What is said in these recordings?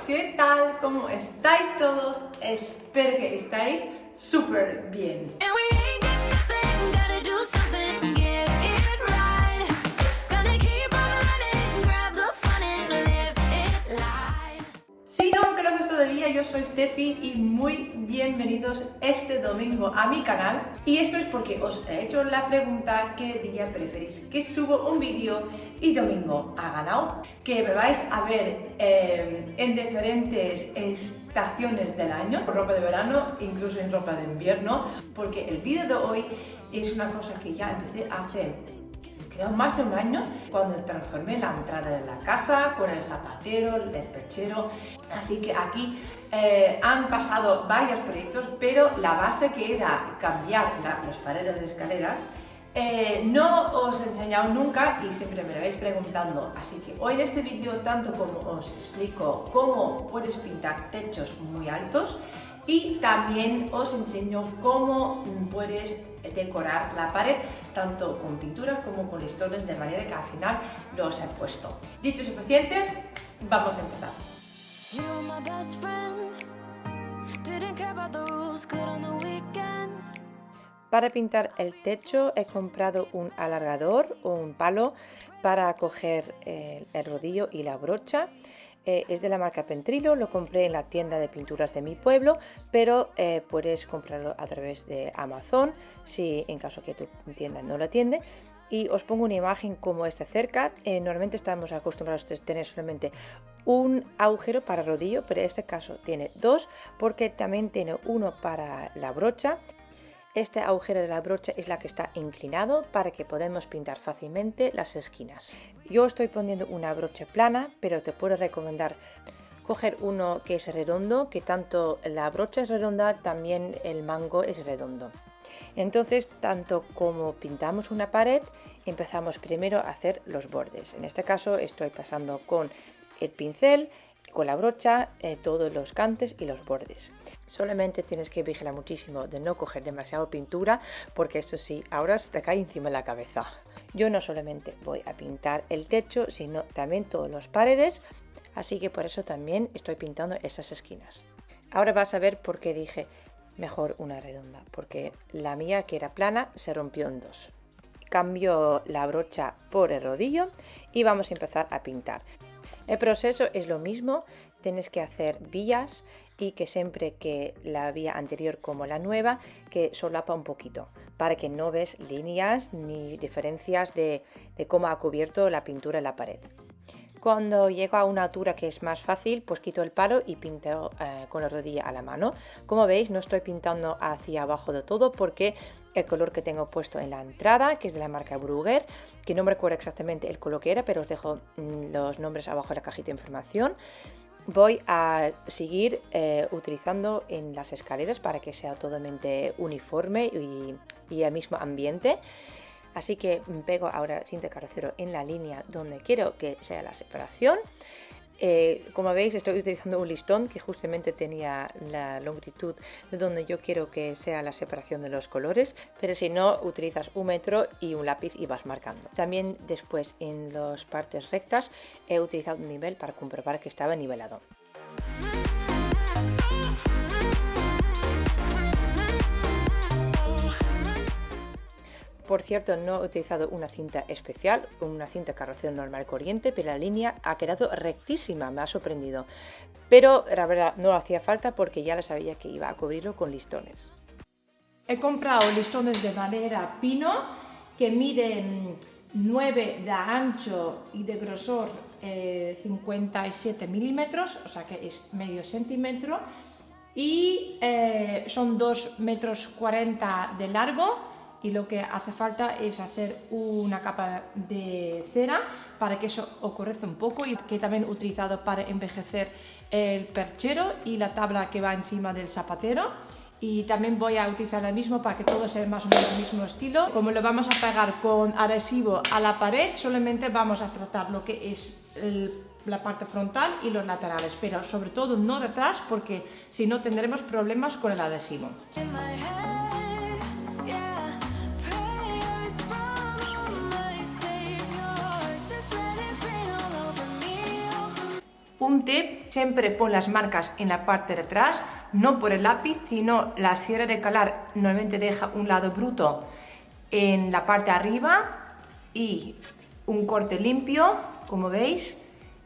¿qué tal? ¿Cómo estáis todos? Espero que estáis súper bien. Si no me conoces todavía, yo soy Steffi y muy bienvenidos este domingo a mi canal. Y esto es porque os he hecho la pregunta ¿qué día preferís que subo un vídeo? Y domingo ha ganado. Que me vais a ver en diferentes estaciones del año, con ropa de verano, incluso en ropa de invierno, porque el vídeo de hoy es una cosa que ya empecé a hacer creo más de un año, cuando transformé la entrada de la casa con el zapatero, el perchero. Así que aquí han pasado varios proyectos, pero la base que era cambiar las paredes de escaleras no os he enseñado nunca y siempre me lo vais preguntando. Así que hoy en este vídeo, tanto como os explico cómo puedes pintar techos muy altos, y también os enseño cómo puedes decorar la pared tanto con pintura como con listones, de manera que al final los he puesto. Dicho suficiente, vamos a empezar. Para pintar el techo he comprado un alargador o un palo para coger el rodillo y la brocha. Es de la marca Pentrilo, lo compré en la tienda de pinturas de mi pueblo, pero puedes comprarlo a través de Amazon, si en caso que tu tienda no lo atiende. Y os pongo una imagen como esta cerca. Normalmente estamos acostumbrados a tener solamente un agujero para rodillo, pero en este caso tiene dos, porque también tiene uno para la brocha. Este agujero de la brocha es la que está inclinado para que podamos pintar fácilmente las esquinas. Yo estoy poniendo una brocha plana, pero te puedo recomendar coger uno que es redondo, que tanto la brocha es redonda, también el mango es redondo. Entonces, tanto como pintamos una pared, empezamos primero a hacer los bordes. En este caso estoy pasando con el pincel, con la brocha, todos los cantes y los bordes. Solamente tienes que vigilar muchísimo de no coger demasiado pintura, porque eso sí, ahora se te cae encima de la cabeza. Yo no solamente voy a pintar el techo, sino también todas las paredes, así que por eso también estoy pintando esas esquinas. Ahora vas a ver por qué dije mejor una redonda, porque la mía, que era plana, se rompió en dos. Cambio la brocha por el rodillo y vamos a empezar a pintar. El proceso es lo mismo, tienes que hacer vías y que siempre que la vía anterior como la nueva, que solapa un poquito, para que no ves líneas ni diferencias de cómo ha cubierto la pintura en la pared. Cuando llego a una altura que es más fácil, pues quito el palo y pinto con la rodilla a la mano. Como veis, no estoy pintando hacia abajo de todo porque el color que tengo puesto en la entrada, que es de la marca Brugger, que no me recuerdo exactamente el color que era, pero os dejo los nombres abajo en la cajita de información. Voy a seguir utilizando en las escaleras para que sea totalmente uniforme y el mismo ambiente. Así que pego ahora cinta carrocero en la línea donde quiero que sea la separación. Como veis, estoy utilizando un listón que justamente tenía la longitud de donde yo quiero que sea la separación de los colores, pero si no, utilizas un metro y un lápiz y vas marcando. También después en las partes rectas he utilizado un nivel para comprobar que estaba nivelado. Por cierto, no he utilizado una cinta especial, una cinta carrocero normal corriente, pero la línea ha quedado rectísima, me ha sorprendido. Pero la verdad no hacía falta porque ya lo sabía que iba a cubrirlo con listones. He comprado listones de madera pino que miden 9 de ancho y de grosor 57 milímetros, o sea que es medio centímetro, y son 2,40 metros de largo. Y lo que hace falta es hacer una capa de cera para que eso ocurrezca un poco, y que también he utilizado para envejecer el perchero y la tabla que va encima del zapatero. Y también voy a utilizar el mismo para que todo sea más o menos el mismo estilo. Como lo vamos a pegar con adhesivo a la pared, solamente vamos a tratar lo que es la parte frontal y los laterales, pero sobre todo no detrás, porque si no tendremos problemas con el adhesivo. Un tip, siempre pon las marcas en la parte de atrás, no por el lápiz, sino la sierra de calar normalmente deja un lado bruto en la parte de arriba y un corte limpio, como veis,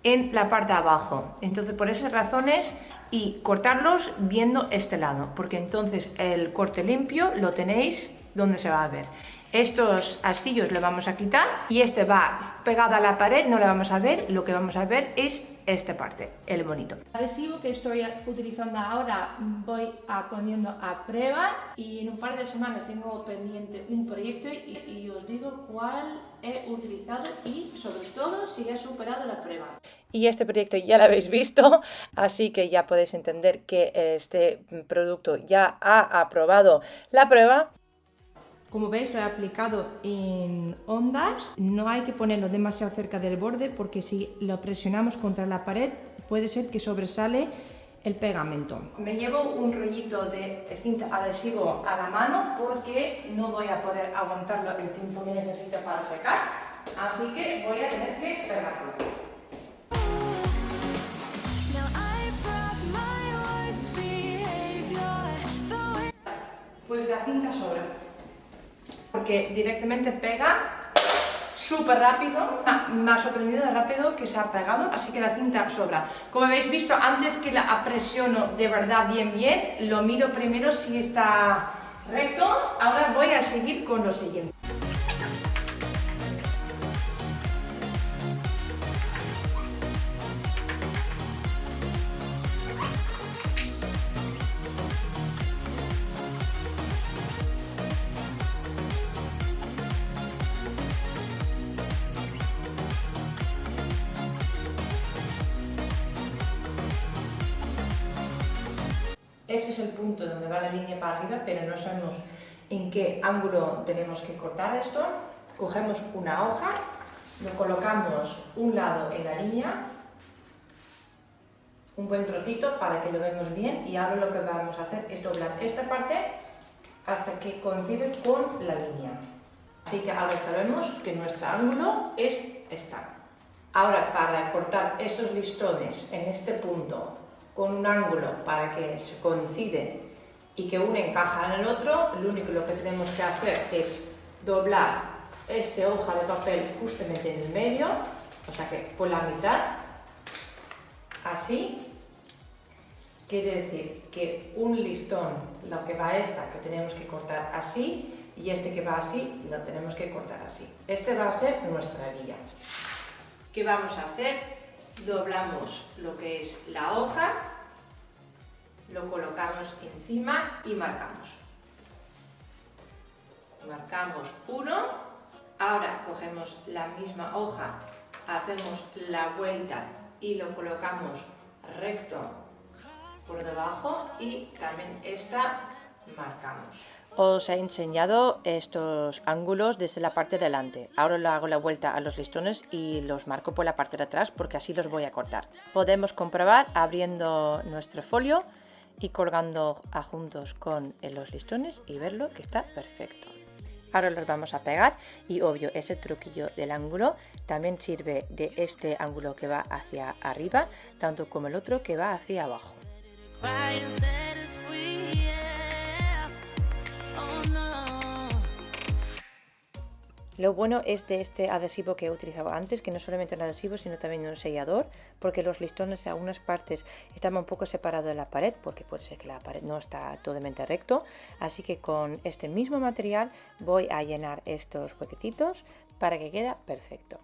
en la parte de abajo. Entonces, por esas razones, y cortarlos viendo este lado, porque entonces el corte limpio lo tenéis donde se va a ver. Estos astillos lo vamos a quitar y este va pegado a la pared, no lo vamos a ver, lo que vamos a ver es esta parte, el bonito. El adhesivo que estoy utilizando ahora voy poniendo a prueba y en un par de semanas tengo pendiente un proyecto y os digo cuál he utilizado y sobre todo si he superado la prueba. Y este proyecto ya lo habéis visto, así que ya podéis entender que este producto ya ha aprobado la prueba. Como veis, lo he aplicado en ondas. No hay que ponerlo demasiado cerca del borde porque si lo presionamos contra la pared puede ser que sobresale el pegamento. Me llevo un rollito de cinta adhesivo a la mano porque no voy a poder aguantarlo el tiempo que necesito para secar, así que voy a tener que pegarlo. Pues la cinta sobra, porque directamente pega súper rápido. Me ha sorprendido de rápido que se ha pegado, así que la cinta sobra. Como habéis visto, antes que la presiono de verdad bien, lo miro primero si está recto. Ahora voy a seguir con lo siguiente. Este es el punto donde va la línea para arriba, pero no sabemos en qué ángulo tenemos que cortar esto. Cogemos una hoja, lo colocamos un lado en la línea, un buen trocito para que lo veamos bien, y ahora lo que vamos a hacer es doblar esta parte hasta que coincide con la línea. Así que ahora sabemos que nuestro ángulo es esta. Ahora, para cortar esos listones en este punto con un ángulo para que se coincide y que uno encaja en el otro, lo único que tenemos que hacer es doblar esta hoja de papel justamente en el medio, o sea que por la mitad, así. Quiere decir que un listón, lo que va a esta, que tenemos que cortar así, y este que va así, lo tenemos que cortar así. Este va a ser nuestra guía. ¿Qué vamos a hacer? Doblamos lo que es la hoja, lo colocamos encima y marcamos. Marcamos uno, ahora cogemos la misma hoja, hacemos la vuelta y lo colocamos recto por debajo y también esta marcamos. Os he enseñado estos ángulos desde la parte de delante. Ahora le hago la vuelta a los listones y los marco por la parte de atrás porque así los voy a cortar. Podemos comprobar abriendo nuestro folio y colgando juntos con los listones y verlo que está perfecto. Ahora los vamos a pegar y obvio ese truquillo del ángulo también sirve de este ángulo que va hacia arriba tanto como el otro que va hacia abajo. Lo bueno es de este adhesivo que he utilizado antes, que no solamente un adhesivo, sino también un sellador, porque los listones en algunas partes estaban un poco separados de la pared, porque puede ser que la pared no está totalmente recto, así que con este mismo material voy a llenar estos huequecitos para que quede perfecto.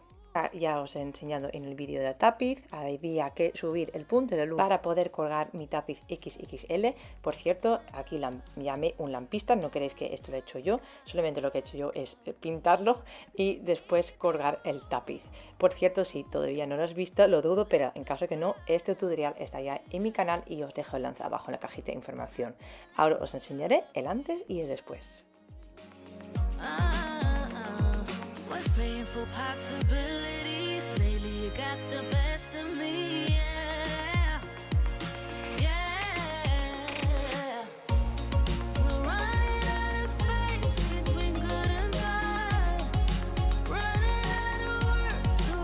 Ya os he enseñado en el vídeo del tapiz, había que subir el punto de luz para poder colgar mi tapiz XXL. Por cierto, aquí llamé un lampista, no queréis que esto lo he hecho yo, solamente lo que he hecho yo es pintarlo y después colgar el tapiz. Por cierto, si todavía no lo has visto, lo dudo, pero en caso que no, este tutorial está ya en mi canal y os dejo el enlace abajo en la cajita de información. Ahora os enseñaré el antes y el después. Praying for possibilities. Lately you got the best of me. Yeah. Yeah. We're running out of space between good and bad. Running out of words to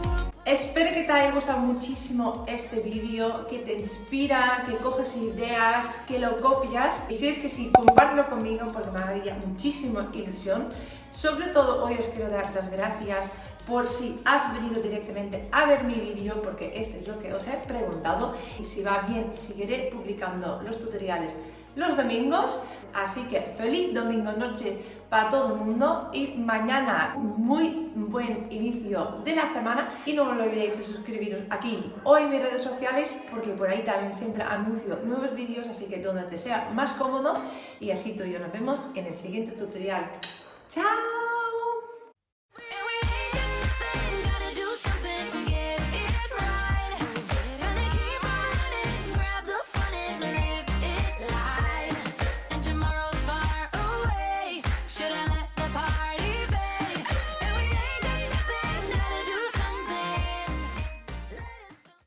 Espero que te haya gustado muchísimo este vídeo, que te inspira, que coges ideas, que lo copias. Y si es que sí, compártelo conmigo porque me haría muchísima ilusión. Sobre todo hoy os quiero dar las gracias por si has venido directamente a ver mi vídeo, porque eso es lo que os he preguntado. Y si va bien, seguiré publicando los tutoriales los domingos. Así que feliz domingo noche para todo el mundo y mañana muy buen inicio de la semana. Y no os olvidéis de suscribiros aquí o en mis redes sociales, porque por ahí también siempre anuncio nuevos vídeos, así que donde te sea más cómodo. Y así tú y yo nos vemos en el siguiente tutorial. ¡Chao!